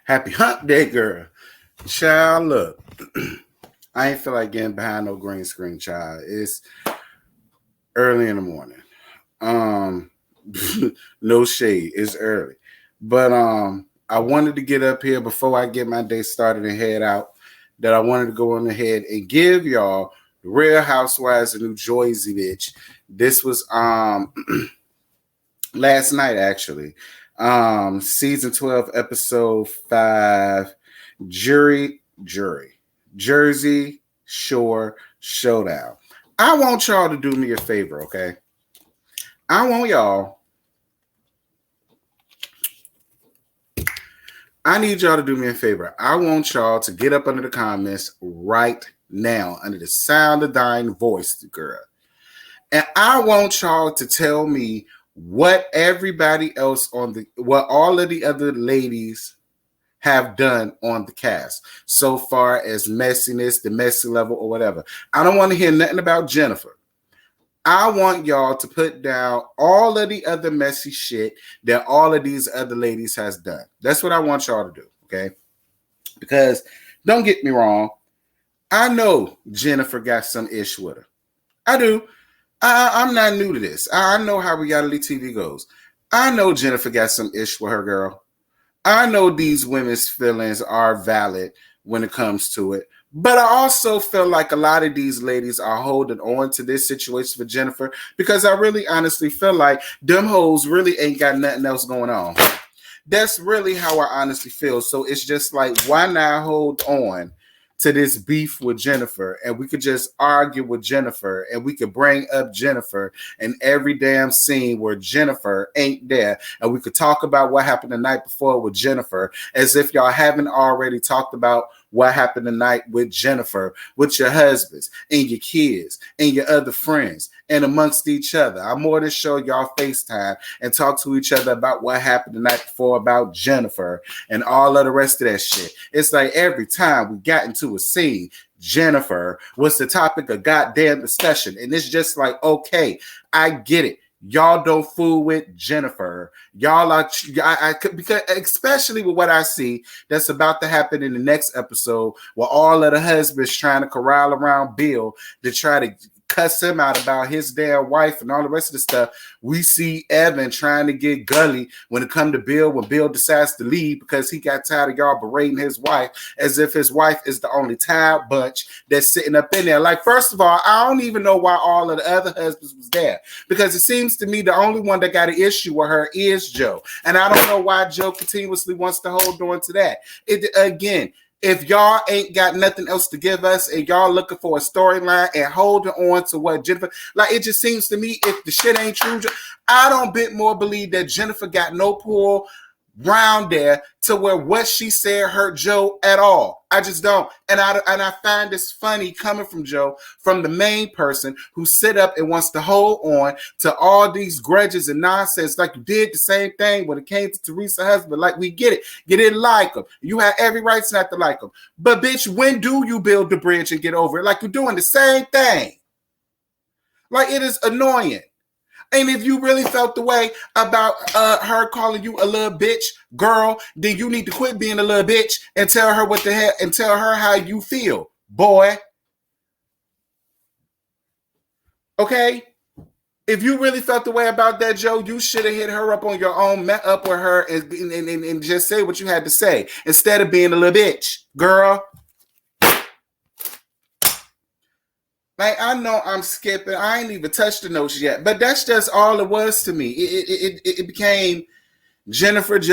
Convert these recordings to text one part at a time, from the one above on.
Happy hump day, girl. Child, look. I ain't feel like getting behind no green screen, child. It's early in the morning. No shade. It's early. But I wanted to get up here before I get my day started and head out. That I wanted to go on ahead and give y'all the Real Housewives of New Jersey, bitch. This was last night, actually. Season 12, episode 5, Jersey Shore Showdown. I want y'all to do me a favor, okay? I need y'all to do me a favor. I want y'all to get up under the comments right now, under the sound of thine voice, girl. And I want y'all to tell me what everybody else what all of the other ladies have done on the cast so far as messiness, the messy level, or whatever. I don't want to hear nothing about Jennifer. I want y'all to put down all of the other messy shit that all of these other ladies has done. That's what I want y'all to do, okay? Because don't get me wrong, I know Jennifer got some ish with her. I do. I'm not new to this. I know how reality TV goes. I know Jennifer got some ish with her girl. I know these women's feelings are valid when it comes to it. But I also feel like a lot of these ladies are holding on to this situation for Jennifer because I really honestly feel like them hoes really ain't got nothing else going on. That's really how I honestly feel. So it's just like, why not hold on to this beef with Jennifer, and we could just argue with Jennifer, and we could bring up Jennifer in every damn scene where Jennifer ain't there, and we could talk about what happened the night before with Jennifer, as if y'all haven't already talked about what happened tonight with Jennifer, with your husbands and your kids and your other friends and amongst each other. I'm more than sure y'all FaceTime and talk to each other about what happened the night before about Jennifer and all of the rest of that shit. It's like every time we got into a scene, Jennifer was the topic of goddamn discussion. And it's just like, okay, I get it. Y'all don't fool with Jennifer. Y'all are, because especially with what I see that's about to happen in the next episode, where all of the husbands trying to corral around Bill to try to cuss him out about his damn wife and all the rest of the stuff. We see Evan trying to get gully when it come to Bill, when Bill decides to leave because he got tired of y'all berating his wife as if his wife is the only tired bunch that's sitting up in there. Like, first of all, I don't even know why all of the other husbands was there, because it seems to me the only one that got an issue with her is Joe. And I don't know why Joe continuously wants to hold on to that. Again, if y'all ain't got nothing else to give us and y'all looking for a storyline and holding on to what Jennifer, like, it just seems to me if the shit ain't true, I don't bit more believe that Jennifer got no pull round there to where what she said hurt Joe at all. I just don't. And I find this funny coming from Joe, from the main person who sit up and wants to hold on to all these grudges and nonsense, like you did the same thing when it came to Teresa's husband. Like, we get it. You didn't like him. You had every right not to like him. But bitch, when do you build the bridge and get over it? Like, you're doing the same thing. Like, it is annoying. And if you really felt the way about her calling you a little bitch girl, then you need to quit being a little bitch and tell her what the hell, and tell her how you feel, boy. Okay? If you really felt the way about that, Joe, you should have hit her up on your own, met up with her, and just say what you had to say instead of being a little bitch girl. Like, I know I'm skipping. I ain't even touched the notes yet, but that's just all it was to me. It became Jennifer. And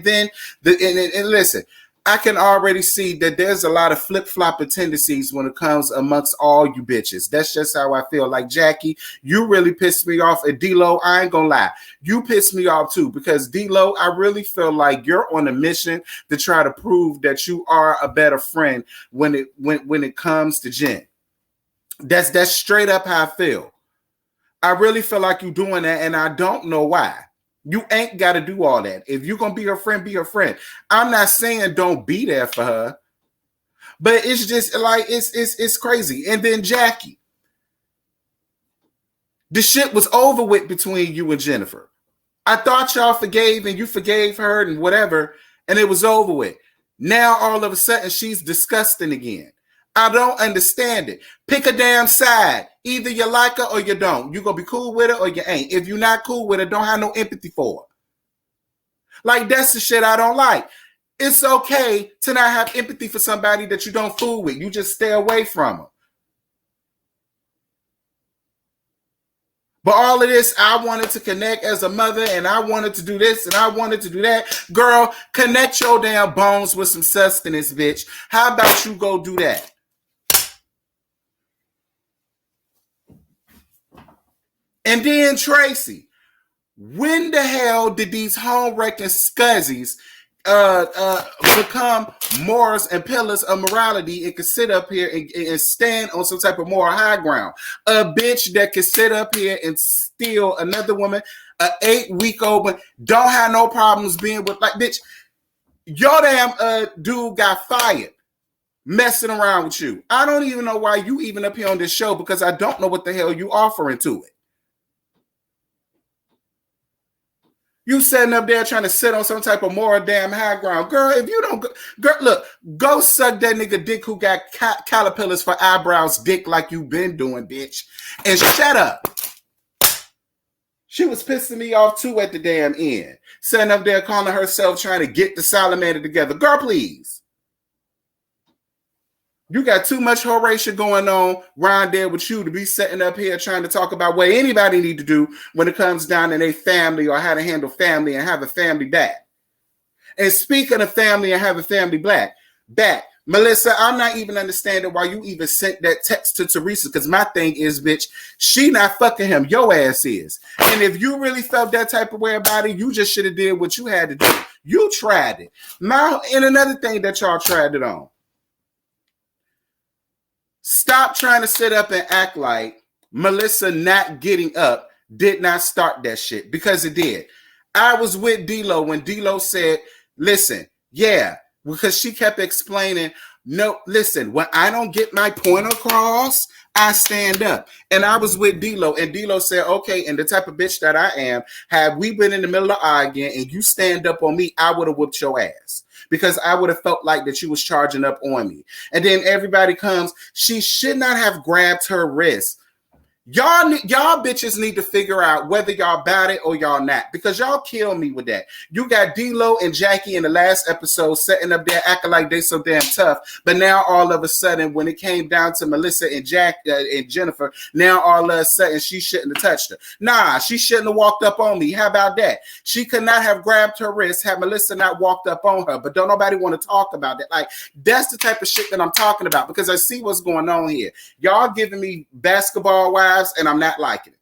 then and listen, I can already see that there's a lot of flip-flopping tendencies when it comes amongst all you bitches. That's just how I feel. Like, Jackie, you really pissed me off. And D-Lo, I ain't gonna lie, you pissed me off too, because D-Lo, I really feel like you're on a mission to try to prove that you are a better friend when it comes to Jen. That's straight up how I feel. I really feel like you're doing that, and I don't know why. You ain't got to do all that. If you're going to be her friend, be her friend. I'm not saying don't be there for her, but it's just like, it's crazy. And then Jackie, the shit was over with between you and Jennifer. I thought y'all forgave and you forgave her and whatever, and it was over with. Now all of a sudden she's disgusting again. I don't understand it. Pick a damn side. Either you like her or you don't. You're going to be cool with her or you ain't. If you're not cool with her, don't have no empathy for her. Like, that's the shit I don't like. It's okay to not have empathy for somebody that you don't fool with. You just stay away from her. But all of this, I wanted to connect as a mother, and I wanted to do this, and I wanted to do that. Girl, connect your damn bones with some sustenance, bitch. How about you go do that? And then Tracy, when the hell did these home wrecking scuzzies become morals and pillars of morality and can sit up here and stand on some type of moral high ground? A bitch that can sit up here and steal another woman, an 8-week-old, don't have no problems being with, like, bitch, your damn dude got fired messing around with you. I don't even know why you even up here on this show, because I don't know what the hell you offering to it. You sitting up there trying to sit on some type of moral damn high ground. Girl, if you don't, girl, look, go suck that nigga dick who got caterpillars for eyebrows dick like you been doing, bitch. And shut up. She was pissing me off too at the damn end. Sitting up there calling herself trying to get the salamander together. Girl, please. You got too much Horatio going on around there with you to be sitting up here trying to talk about what anybody need to do when it comes down to their family or how to handle family and have a family back. And speaking of family and have a family back, Melissa, I'm not even understanding why you even sent that text to Teresa, because my thing is, bitch, she not fucking him. Your ass is. And if you really felt that type of way about it, you just should have did what you had to do. You tried it. And another thing that y'all tried it on. Stop trying to sit up and act like Melissa not getting up did not start that shit, because it did. I was with D-Lo when D-Lo said, listen, yeah, because she kept explaining, no, listen, when I don't get my point across, I stand up. And I was with D-Lo, and D-Lo said, okay, and the type of bitch that I am, had we been in the middle of arguing and you stand up on me, I would have whooped your ass. Because I would have felt like that you was charging up on me. And then everybody comes, she should not have grabbed her wrist. Y'all bitches need to figure out whether y'all about it or y'all not, because y'all kill me with that. You got D-Lo and Jackie in the last episode sitting up there acting like they so damn tough, but now all of a sudden when it came down to Melissa and and Jennifer, now all of a sudden she shouldn't have touched her. Nah, she shouldn't have walked up on me. How about that? She could not have grabbed her wrist had Melissa not walked up on her, but don't nobody want to talk about that. Like, that's the type of shit that I'm talking about, because I see what's going on here. Y'all giving me basketball wives, and I'm not liking it.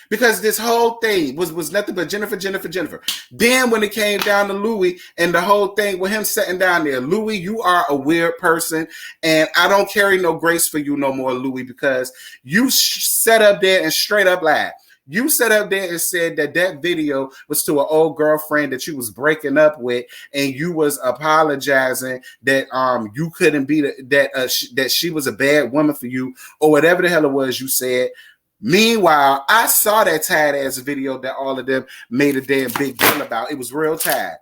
Because this whole thing was nothing but Jennifer. Then when it came down to Louie and the whole thing with him sitting down there, Louie, you are a weird person, and I don't carry no grace for you no more, Louie, because you sat up there and straight up lied. You sat up there and said that video was to an old girlfriend that you was breaking up with, and you was apologizing that you couldn't be that she was a bad woman for you, or whatever the hell it was you said. Meanwhile, I saw that tired ass video that all of them made a damn big deal about. It was real tired.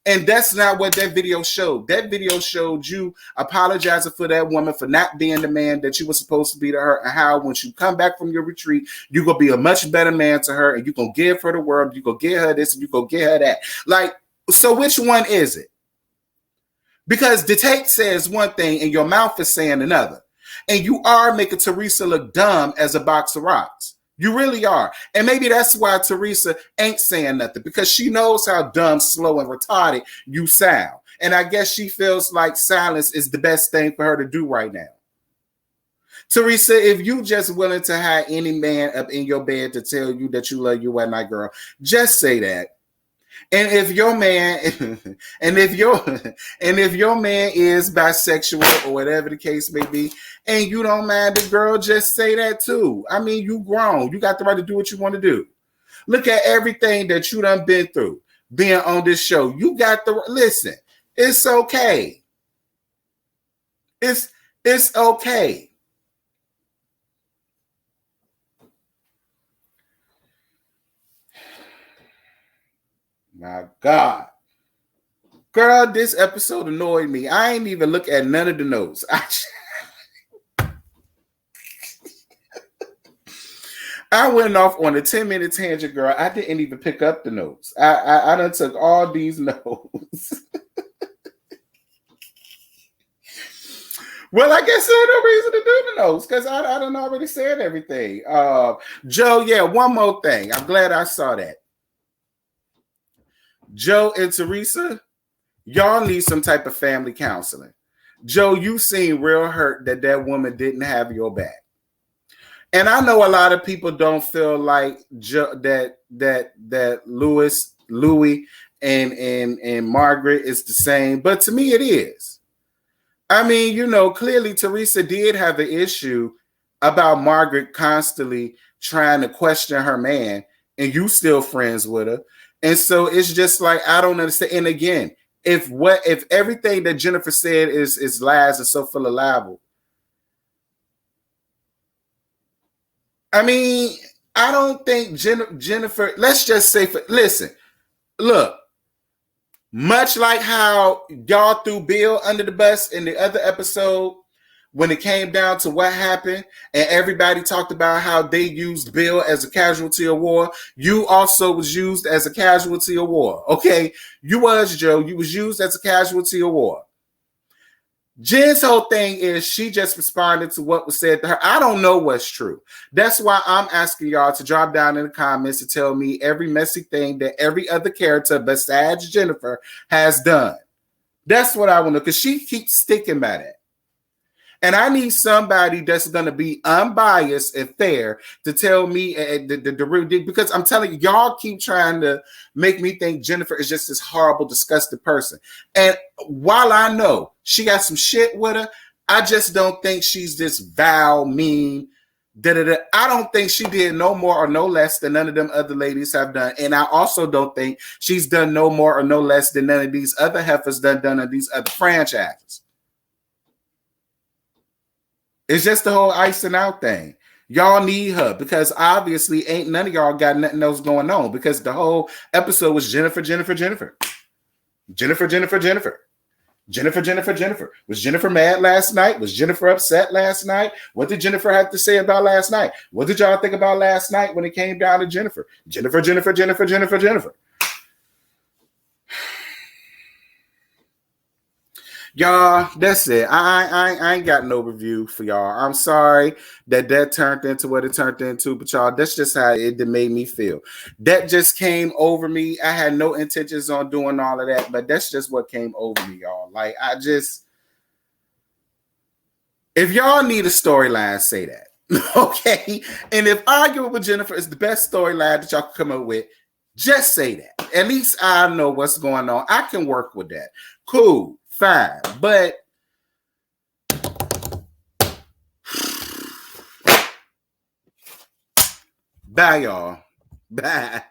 And that's not what that video showed. That video showed you apologizing for that woman for not being the man that you were supposed to be to her, and how once you come back from your retreat, you're going to be a much better man to her, and you're going to give her the world, you're going to get her this, and you're going to get her that. Like, so which one is it? Because the tape says one thing and your mouth is saying another. And you are making Teresa look dumb as a box of rocks. You really are. And maybe that's why Teresa ain't saying nothing, because she knows how dumb, slow, and retarded you sound. And I guess she feels like silence is the best thing for her to do right now. Teresa, if you just willing to have any man up in your bed to tell you that you love you at night, girl, just say that. And if your man, and if your man is bisexual or whatever the case may be, and you don't mind the girl, just say that too. I mean, you grown. You got the right to do what you want to do. Look at everything that you done been through being on this show. You got the listen. It's okay. It's okay. My God. Girl, this episode annoyed me. I ain't even look at none of the notes. I went off on a 10-minute tangent, girl. I didn't even pick up the notes. I done took all these notes. Well, I guess there's no reason to do the notes because I done already said everything. Joe, yeah, one more thing. I'm glad I saw that. Joe and Teresa, y'all need some type of family counseling. Joe, you seem real hurt that woman didn't have your back. And I know a lot of people don't feel like that Louie and Margaret is the same, but to me it is. I mean, you know, clearly Teresa did have an issue about Margaret constantly trying to question her man, and you still friends with her. And so it's just like, I don't understand. And again, if everything that Jennifer said is lies and so full of libel, I mean, I don't think Jennifer, let's just say, listen, look, much like how y'all threw Bill under the bus in the other episode, when it came down to what happened and everybody talked about how they used Bill as a casualty of war, you also was used as a casualty of war. Okay, you was, Joe. You was used as a casualty of war. Jen's whole thing is she just responded to what was said to her. I don't know what's true. That's why I'm asking y'all to drop down in the comments to tell me every messy thing that every other character besides Jennifer has done. That's what I want to know, because she keeps sticking by that. And I need somebody that's going to be unbiased and fair to tell me the real deal, because I'm telling you, y'all keep trying to make me think Jennifer is just this horrible, disgusting person. And while I know she got some shit with her, I just don't think she's this vile, mean, I don't think she did no more or no less than none of them other ladies have done. And I also don't think she's done no more or no less than none of these other heifers done on these other franchises. It's just the whole icing out thing. Y'all need her because obviously ain't none of y'all got nothing else going on, because the whole episode was Jennifer. Was Jennifer mad last night? Was Jennifer upset last night? What did Jennifer have to say about last night? What did y'all think about last night when it came down to Jennifer? Jennifer. Y'all, that's it. I ain't got no review for y'all. I'm sorry that turned into what it turned into, but y'all, that's just how it made me feel. That just came over me. I had no intentions on doing all of that, but that's just what came over me, y'all. Like, if y'all need a storyline, say that. Okay? And if arguing with Jennifer is the best storyline that y'all can come up with, just say that. At least I know what's going on. I can work with that. Cool. Fine, but bye, y'all. Bye.